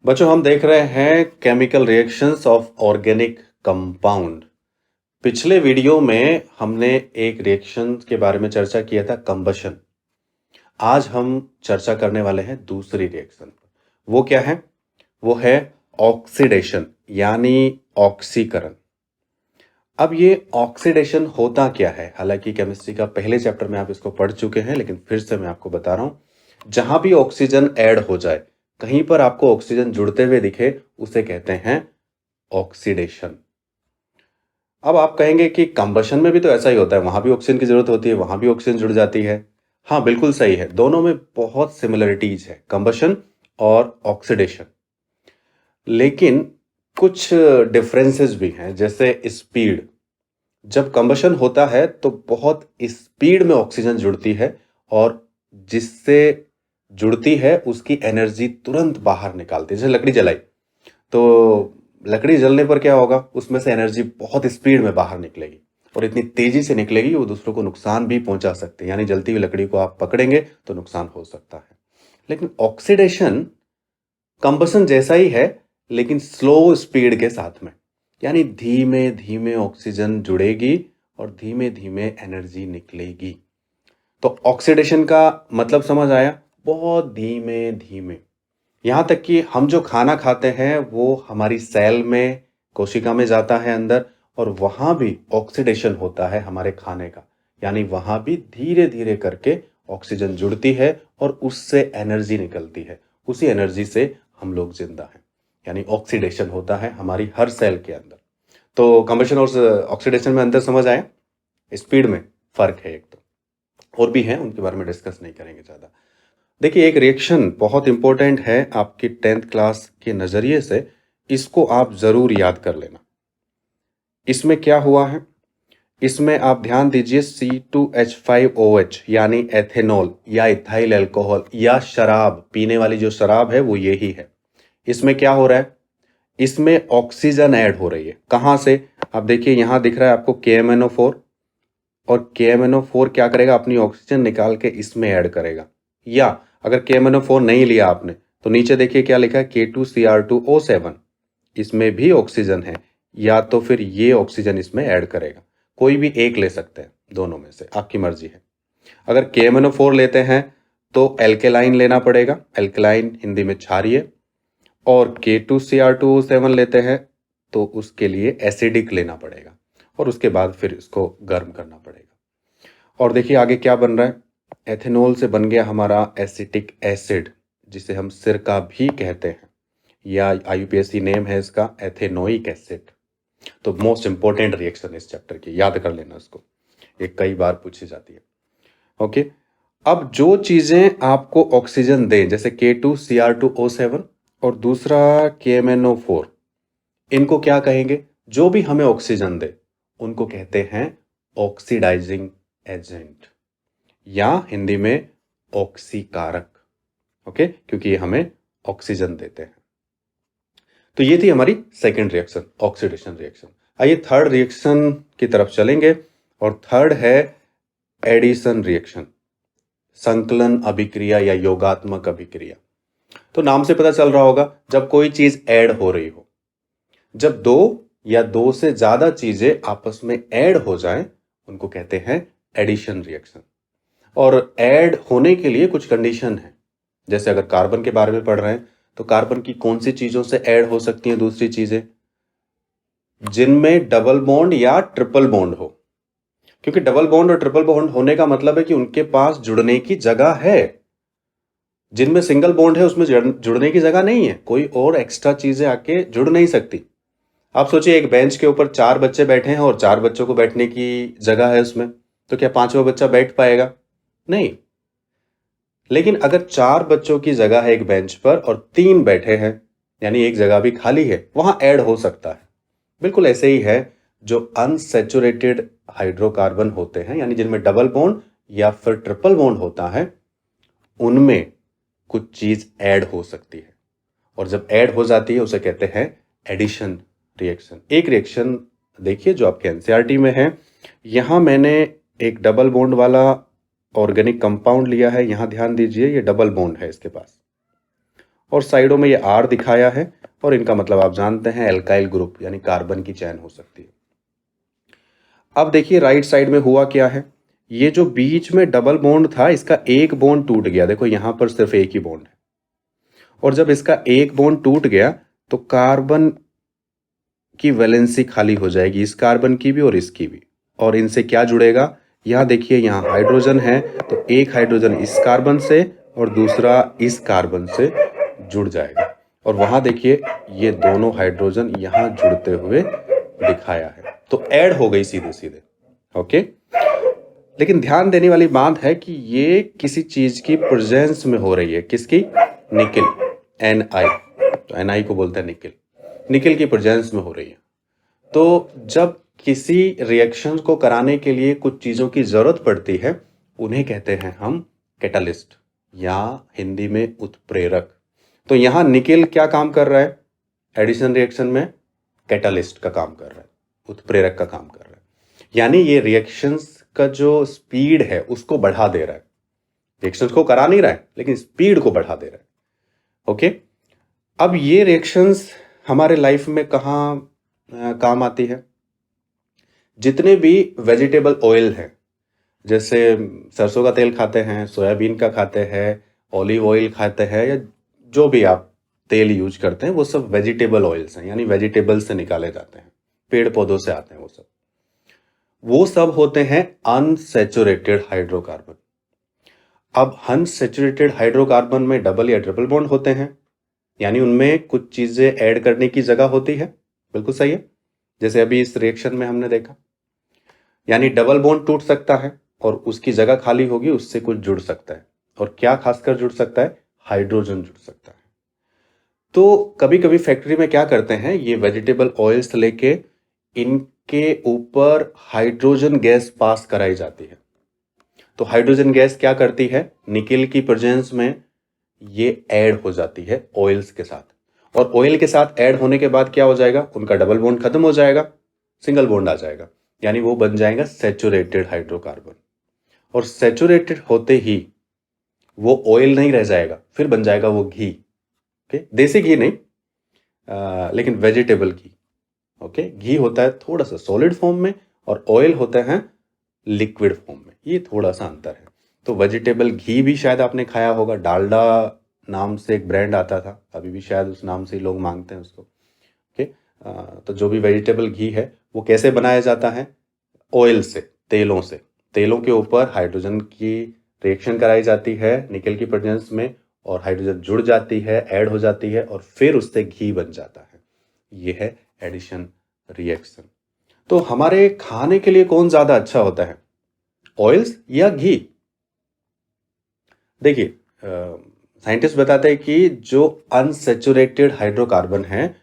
बच्चों हम देख रहे हैं chemical reactions of organic compound. पिछले वीडियो में हमने एक रिएक्शन के बारे में चर्चा किया था, कंबशन। आज हम चर्चा करने वाले हैं दूसरी रिएक्शन पर। वो क्या है? वो है ऑक्सीडेशन यानी ऑक्सीकरण। अब ये ऑक्सीडेशन होता क्या है? हालांकि केमिस्ट्री का पहले चैप्टर में आप इसको पढ़ चुके हैं, लेकिन फिर से मैं आपको बता रहा हूं। जहां भी ऑक्सीजन ऐड हो जाए, कहीं पर आपको ऑक्सीजन जुड़ते हुए दिखे, उसे कहते हैं ऑक्सीडेशन। अब आप कहेंगे कि कंबशन में भी तो ऐसा ही होता है, वहां भी ऑक्सीजन की जरूरत होती है, वहां भी ऑक्सीजन जुड़ जाती है। हाँ, बिल्कुल सही है, दोनों में बहुत सिमिलरिटीज है, कंबशन और ऑक्सीडेशन। लेकिन कुछ डिफरेंसेस भी हैं, जैसे स्पीड। जब कंबशन होता है तो बहुत स्पीड में ऑक्सीजन जुड़ती है, और जिससे जुड़ती है उसकी एनर्जी तुरंत बाहर निकालती है। जैसे लकड़ी जलाई तो लकड़ी जलने पर क्या होगा, उसमें से एनर्जी बहुत स्पीड में बाहर निकलेगी, और इतनी तेजी से निकलेगी वो दूसरों को नुकसान भी पहुंचा सकते हैं। यानी जलती हुई लकड़ी को आप पकड़ेंगे तो नुकसान हो सकता है। लेकिन ऑक्सीडेशन कंबशन जैसा ही है, लेकिन स्लो स्पीड के साथ में। यानी धीमे धीमे ऑक्सीजन जुड़ेगी और धीमे धीमे एनर्जी निकलेगी। तो ऑक्सीडेशन का मतलब समझ आया? बहुत धीमे धीमे। यहां तक कि हम जो खाना खाते हैं वो हमारी सेल में, कोशिका में जाता है अंदर, और वहां भी ऑक्सीडेशन होता है हमारे खाने का। यानी वहां भी धीरे धीरे करके ऑक्सीजन जुड़ती है और उससे एनर्जी निकलती है। उसी एनर्जी से हम लोग जिंदा हैं। यानी ऑक्सीडेशन होता है हमारी हर सेल के अंदर। तो कंबशन और ऑक्सीडेशन में अंतर समझ आया? स्पीड में फर्क है एक तो, और भी हैं, उनके बारे में डिस्कस नहीं करेंगे ज़्यादा। देखिए, एक रिएक्शन बहुत इंपॉर्टेंट है आपकी 10th क्लास के नज़रिए से, इसको आप ज़रूर याद कर लेना। इसमें क्या हुआ है? इसमें आप ध्यान दीजिए, C2H5OH यानी एथेनॉल या इथाइल अल्कोहल या शराब, पीने वाली जो शराब है वो यही है। इसमें क्या हो रहा है? इसमें ऑक्सीजन ऐड हो रही है। कहाँ से? आप देखिए, यहाँ दिख रहा है आपको KMnO4, और KMnO4 क्या करेगा? अपनी ऑक्सीजन निकाल के इसमें ऐड करेगा। या अगर KMnO4 नहीं लिया आपने, तो नीचे देखिए क्या लिखा है, K2Cr2O7। इसमें भी ऑक्सीजन है, या तो फिर ये ऑक्सीजन इसमें ऐड करेगा। कोई भी एक ले सकते हैं, दोनों में से आपकी मर्जी है। अगर KMnO4 लेते हैं तो एल्केलाइन लेना पड़ेगा, एल्केलाइन हिंदी में क्षारीय। और K2Cr2O7 लेते हैं तो उसके लिए एसिडिक लेना पड़ेगा, और उसके बाद फिर इसको गर्म करना पड़ेगा। और देखिए आगे क्या बन रहा है? एथेनॉल से बन गया हमारा एसिटिक एसिड, जिसे हम सिरका भी कहते हैं, या IUPAC नेम है इसका, एथेनोइक एसिड। तो मोस्ट इंपॉर्टेंट रिएक्शन इस चैप्टर की, याद कर लेना इसको, ये कई बार पूछी जाती है। ओके, अब जो चीजें आपको ऑक्सीजन दें, जैसे K2Cr2O7 और दूसरा KMnO4, इनको क्या कहेंगे? जो भी हमें ऑक्सीजन दे उनको कहते हैं ऑक्सीडाइजिंग एजेंट, या हिंदी में ऑक्सीकारक। ओके, क्योंकि ये हमें ऑक्सीजन देते हैं। तो ये थी हमारी सेकेंड रिएक्शन, ऑक्सीडेशन रिएक्शन। आइए थर्ड रिएक्शन की तरफ चलेंगे, और थर्ड है एडिशन रिएक्शन, संकलन अभिक्रिया या योगात्मक अभिक्रिया। तो नाम से पता चल रहा होगा, जब कोई चीज ऐड हो रही हो, जब दो या दो से ज्यादा चीजें आपस में ऐड हो जाएं, उनको कहते हैं एडिशन रिएक्शन। और ऐड होने के लिए कुछ कंडीशन है। जैसे अगर कार्बन के बारे में पढ़ रहे हैं, तो कार्बन की कौन सी चीजों से ऐड हो सकती हैं दूसरी चीजें? जिनमें डबल बॉन्ड या ट्रिपल बॉन्ड हो। क्योंकि डबल बॉन्ड और ट्रिपल बॉन्ड होने का मतलब है कि उनके पास जुड़ने की जगह है। जिनमें सिंगल बॉन्ड है उसमें जुड़ने की जगह नहीं है, कोई और एक्स्ट्रा चीजें आके जुड़ नहीं सकती। आप सोचिए, एक बेंच के ऊपर 4 बच्चे बैठे हैं और 4 बच्चों को बैठने की जगह है उसमें, तो क्या पांचवा बच्चा बैठ पाएगा? नहीं। लेकिन अगर 4 बच्चों की जगह है एक बेंच पर और 3 बैठे हैं, यानी एक जगह भी खाली है, वहां ऐड हो सकता है। बिल्कुल ऐसे ही है, जो अनसैचुरेटेड हाइड्रोकार्बन होते हैं, यानी जिनमें डबल बॉन्ड या फिर ट्रिपल बॉन्ड होता है, उनमें कुछ चीज ऐड हो सकती है, और जब ऐड हो जाती है उसे कहते हैं एडिशन रिएक्शन। एक रिएक्शन देखिए जो आपके एनसीईआरटी में है। यहां मैंने एक डबल बॉन्ड वाला ऑर्गेनिक कंपाउंड लिया है, यहां ध्यान दीजिए, ये डबल बॉन्ड है इसके पास। और साइडों में ये R दिखाया है और इनका मतलब आप जानते हैं एल्काइल ग्रुप यानी कार्बन की चैन हो सकती है। अब देखिए राइट साइड में हुआ क्या है, ये जो बीच में डबल बॉन्ड था इसका एक बॉन्ड टूट गया। देखो यहां पर सिर्फ एक ही बॉन्ड है और जब इसका एक बॉन्ड टूट गया तो कार्बन की वैलेंसी खाली हो जाएगी, इस कार्बन की भी और इसकी भी। और इनसे क्या जुड़ेगा, यहाँ देखिए यहाँ हाइड्रोजन है तो एक हाइड्रोजन इस कार्बन से और दूसरा इस कार्बन से जुड़ जाएगा और वहां देखिए ये दोनों हाइड्रोजन यहाँ जुड़ते हुए दिखाया है, तो ऐड हो गई सीधे सीधे। ओके, लेकिन ध्यान देने वाली बात है कि ये किसी चीज की प्रेजेंस में हो रही है। किसकी? Nickel, Ni। तो Ni को बोलते हैं निकिल, निकिल की प्रेजेंस में हो रही है। तो जब किसी रिएक्शन को कराने के लिए कुछ चीजों की जरूरत पड़ती है उन्हें कहते हैं हम कैटालिस्ट या हिंदी में उत्प्रेरक। तो यहां निकिल क्या काम कर रहा है? एडिशन रिएक्शन में कैटालिस्ट का काम कर रहा है, उत्प्रेरक का काम कर रहा है। यानी ये रिएक्शंस का जो स्पीड है उसको बढ़ा दे रहा है। रिएक्शंस को करा नहीं रहा है लेकिन स्पीड को बढ़ा दे रहा है। ओके, अब ये रिएक्शंस हमारे लाइफ में कहाँ काम आती है? जितने भी वेजिटेबल ऑयल हैं, जैसे सरसों का तेल खाते हैं, सोयाबीन का खाते हैं, ऑलिव ऑयल खाते हैं, या जो भी आप तेल यूज करते हैं वो सब वेजिटेबल ऑयल्स हैं, यानी वेजिटेबल से निकाले जाते हैं, पेड़ पौधों से आते हैं। वो सब होते हैं अनसैचुरेटेड हाइड्रोकार्बन। अब अनसैचुरेटेड हाइड्रोकार्बन में डबल या ट्रिपल बॉन्ड होते हैं, यानी उनमें कुछ चीजें ऐड करने की जगह होती है। बिल्कुल सही है, जैसे अभी इस रिएक्शन में हमने देखा, यानी डबल बॉन्ड टूट सकता है और उसकी जगह खाली होगी, उससे कुछ जुड़ सकता है। और क्या खासकर जुड़ सकता है? हाइड्रोजन जुड़ सकता है। तो कभी कभी फैक्ट्री में क्या करते हैं, ये वेजिटेबल ऑयल्स लेके इनके ऊपर हाइड्रोजन गैस पास कराई जाती है। तो हाइड्रोजन गैस क्या करती है? निकिल की प्रेजेंस में ये ऐड हो जाती है ऑयल्स के साथ, और ऑयल के साथ ऐड होने के बाद क्या हो जाएगा? उनका डबल बॉन्ड खत्म हो जाएगा, सिंगल बॉन्ड आ जाएगा, यानी वो बन जाएगा सैचुरेटेड हाइड्रोकार्बन। और सैचुरेटेड होते ही वो ऑयल नहीं रह जाएगा, फिर बन जाएगा वो घी। ओके, देसी घी नहीं, लेकिन वेजिटेबल घी। ओके, घी होता है थोड़ा सा सॉलिड फॉर्म में और ऑयल होता है लिक्विड फॉर्म में, ये थोड़ा सा अंतर है। तो वेजिटेबल घी भी शायद आपने खाया होगा, डालडा नाम से एक ब्रांड आता था, अभी भी शायद उस नाम से ही लोग मांगते हैं उसको। ओके, तो जो भी वेजिटेबल घी है वो कैसे बनाया जाता है? ऑयल से, तेलों से। तेलों के ऊपर हाइड्रोजन की रिएक्शन कराई जाती है निकल की प्रेजेंस में, और हाइड्रोजन जुड़ जाती है, ऐड हो जाती है, और फिर उससे घी बन जाता है। ये है एडिशन रिएक्शन। तो हमारे खाने के लिए कौन ज्यादा अच्छा होता है, ऑयल्स या घी? देखिए, साइंटिस्ट बताते हैं कि जो अनसैचुरेटेड हाइड्रोकार्बन है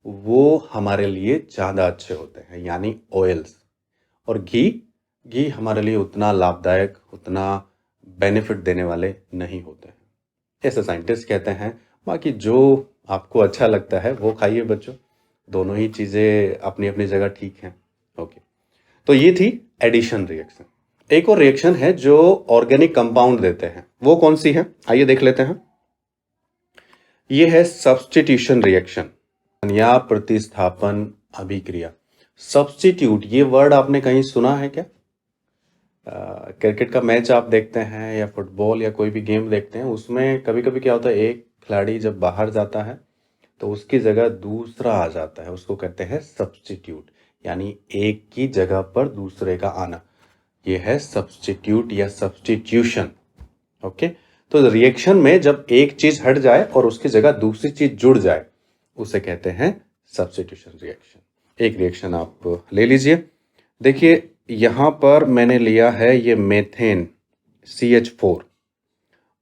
वो हमारे लिए ज़्यादा अच्छे होते हैं, यानी ऑयल्स। और घी हमारे लिए उतना लाभदायक, उतना बेनिफिट देने वाले नहीं होते हैं, ऐसे साइंटिस्ट कहते हैं। बाकी जो आपको अच्छा लगता है वो खाइए बच्चों, दोनों ही चीज़ें अपनी अपनी जगह ठीक हैं। ओके, तो ये थी एडिशन रिएक्शन। एक और रिएक्शन है जो ऑर्गेनिक कंपाउंड देते हैं, वो कौन सी है? आइए देख लेते हैं। ये है सब्स्टिट्यूशन रिएक्शन या प्रतिस्थापन अभिक्रिया। सब्स्टिट्यूट, ये वर्ड आपने कहीं सुना है क्या? क्रिकेट का मैच आप देखते हैं या फुटबॉल या कोई भी गेम देखते हैं, उसमें कभी कभी क्या होता है, एक खिलाड़ी जब बाहर जाता है तो उसकी जगह दूसरा आ जाता है, उसको कहते हैं सब्स्टिट्यूट, यानी एक की जगह पर दूसरे का आना। ये है सब्स्टिट्यूट या सब्स्टिट्यूशन। ओके, तो रिएक्शन में जब एक चीज हट जाए और उसकी जगह दूसरी चीज जुड़ जाए उसे कहते हैं सब्स्टिट्यूशन रिएक्शन। एक रिएक्शन आप ले लीजिए, देखिए यहां पर मैंने लिया है ये मेथेन CH4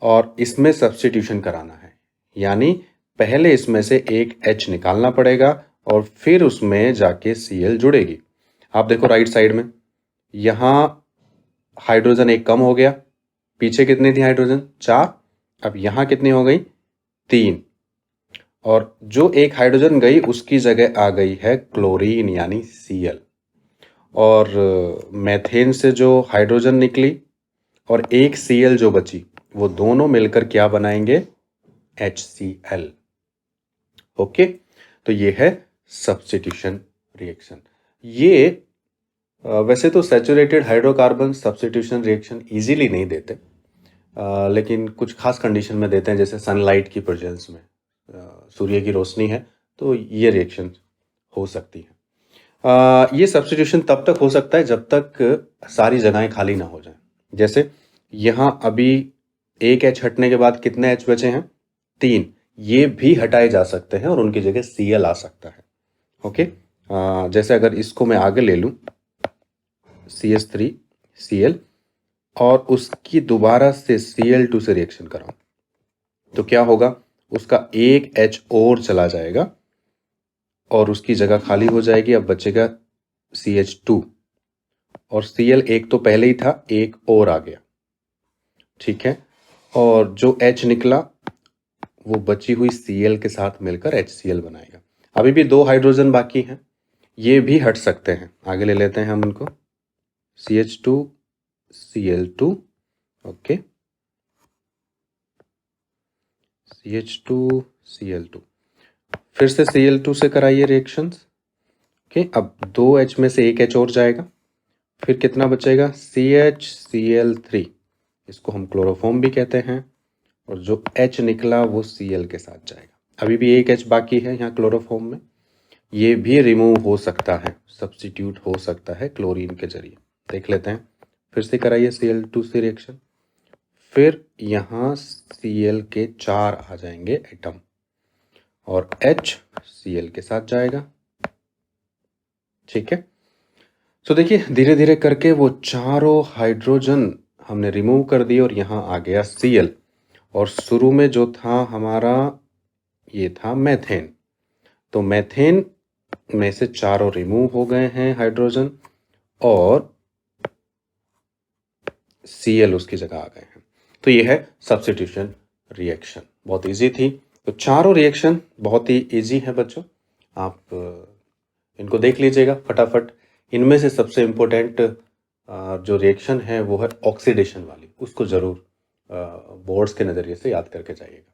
और इसमें सब्स्टिट्यूशन कराना है, यानी पहले इसमें से एक H निकालना पड़ेगा और फिर उसमें जाके Cl जुड़ेगी। आप देखो राइट साइड में यहां हाइड्रोजन एक कम हो गया, पीछे कितनी थी हाइड्रोजन? 4, अब यहां कितनी हो गई? 3, और जो एक हाइड्रोजन गई उसकी जगह आ गई है क्लोरीन यानी Cl। और मेथेन से जो हाइड्रोजन निकली और एक Cl जो बची, वो दोनों मिलकर क्या बनाएंगे? HCl। ओके, तो ये है सब्स्टिट्यूशन रिएक्शन। ये वैसे तो saturated hydrocarbon substitution reaction easily नहीं देते, लेकिन कुछ खास कंडीशन में देते हैं, जैसे सनलाइट की प्रेजेंस में, सूर्य की रोशनी है तो ये रिएक्शन हो सकती है। ये सब्स्टिट्यूशन तब तक हो सकता है जब तक सारी जगहें खाली ना हो जाएं। जैसे यहाँ अभी एक H हटने के बाद कितने H बचे हैं? 3। ये भी हटाए जा सकते हैं और उनकी जगह Cl आ सकता है। ओके, जैसे अगर इसको मैं आगे ले लूँ CH3Cl और उसकी दोबारा से Cl2 से रिएक्शन कराऊं तो क्या होगा? उसका एक H और चला जाएगा और उसकी जगह खाली हो जाएगी। अब बचेगा CH2 और Cl एक तो पहले ही था, एक और आ गया। ठीक है, और जो H निकला वो बची हुई Cl के साथ मिलकर HCl बनाएगा। अभी भी 2 हाइड्रोजन बाकी हैं, ये भी हट सकते हैं। आगे ले लेते हैं हम उनको, CH2 Cl2, okay, CH2 Cl2, फिर से Cl2 से कराइए रिएक्शंस। ओके, अब 2 H में से एक H और जाएगा, फिर कितना बचेगा? CH Cl3, इसको हम क्लोरोफॉर्म भी कहते हैं, और जो H निकला वो Cl के साथ जाएगा। अभी भी एक H बाकी है यहाँ क्लोरोफॉर्म में, ये भी रिमूव हो सकता है, सब्स्टिट्यूट हो सकता है क्लोरीन के जरिए। देख लेते हैं, फिर से कराइए Cl2 से रिएक्शन, फिर यहाँ Cl के 4 आ जाएंगे एटम और H Cl के साथ जाएगा। ठीक है, तो देखिए धीरे धीरे करके वो चारों हाइड्रोजन हमने रिमूव कर दिए और यहाँ आ गया Cl। और शुरू में जो था हमारा, ये था मेथेन, तो मेथेन में से चारों रिमूव हो गए हैं हाइड्रोजन और Cl उसकी जगह आ गए हैं। तो ये है सब्स्टिट्यूशन रिएक्शन, बहुत इजी थी। तो चारों रिएक्शन बहुत ही इजी है बच्चों, आप इनको देख लीजिएगा फटाफट। इनमें से सबसे इम्पोर्टेंट जो रिएक्शन है वो है ऑक्सीडेशन वाली, उसको ज़रूर बोर्ड्स के नज़रिए से याद करके जाइएगा।